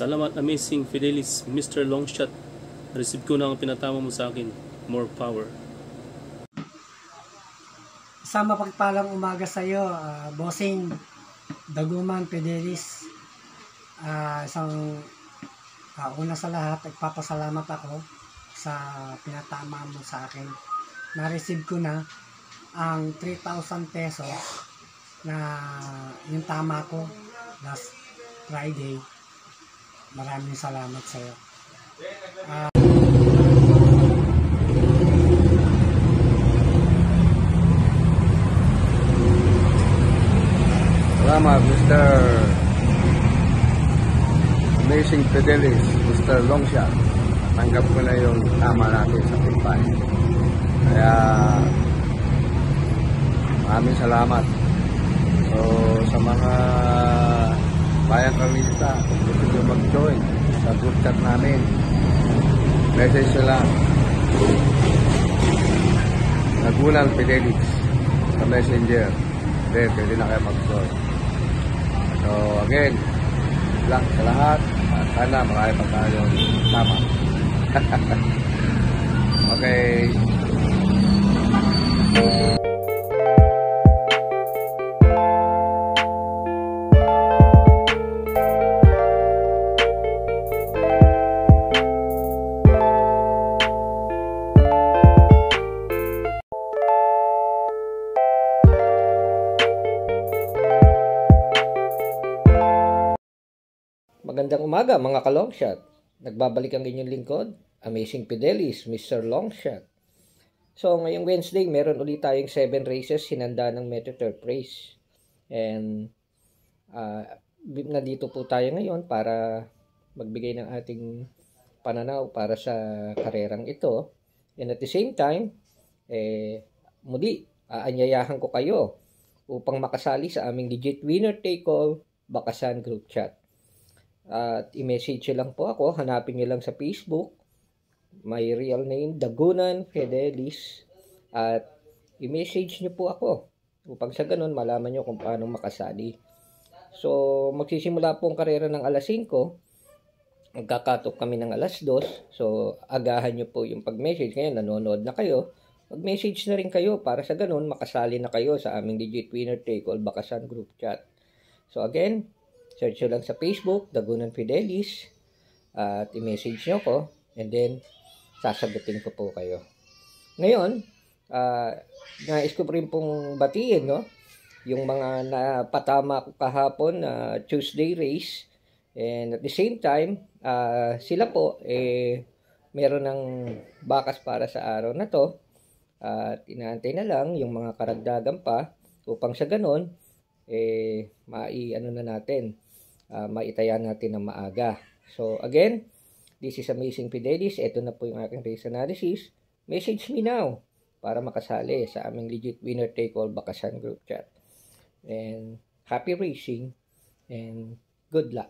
Salamat, Amazing Fidelis, Mr. Longshot. Receive ko na ang pinatama mo sa akin. More power. Isang mapagpalang umaga sa iyo, Bossing Daguman Fidelis. Una sa lahat, nagpapasalamat ako sa pinatama mo sa akin. Na-receive ko na ang 3,000 pesos na yung tama ko last Friday. Maraming salamat sa iyo. Salamat, Mr. Amazing Fidelis, Mr. Longshot. Tanggap ko na yung tama natin sa Pipay. Kaya maraming salamat. So sa mga bayang kalista, gusto nyo mag-join sa group chat namin, message nyo lang Daguman Fidelis sa messenger. Then pwede na kayo mag-join. So again, lang sa lahat, at sana makaya pa tayo tama. Okay. Magandang umaga mga ka-longshot. Nagbabalik ang inyong lingkod, Amazing Fidelis, Mr. Longshot. So ngayong Wednesday, meron ulit tayong 7 races hinanda ng Metro Turf Race. And nandito po tayo ngayon para magbigay ng ating pananaw para sa karerang ito. And at the same time, muli, aanyayahan ko kayo upang makasali sa aming legit winner take all Bakasan group chat. At i-message lang po ako, hanapin nyo lang sa Facebook, my real name, Daguman Fidelis, at i-message nyo po ako upang sa ganun malaman nyo kung paano makasali. So magsisimula po ang karera ng alas 5, magkakatok kami ng alas 2, so agahan nyo po yung pag-message. Ngayon nanonood na kayo, mag-message na rin kayo para sa ganun makasali na kayo sa aming legit winner take all Bakasan group chat. So again, search nyo lang sa Facebook, Daguman Fidelis, at i-message nyo ko, and then sasagutin ko po kayo. Ngayon, nais ko rin pong batiin, no? Yung mga napatama ko kahapon na Tuesday race, and at the same time, sila po, meron ng bakas para sa araw na to, at inaantay na lang yung mga karagdagan pa, upang sa ganon, maitaya natin ng maaga. So again, this is Amazing Fidelis. Ito na po yung aking race analysis. Message me now para makasali sa aming legit winner take all Bakasan group chat. And happy racing and good luck.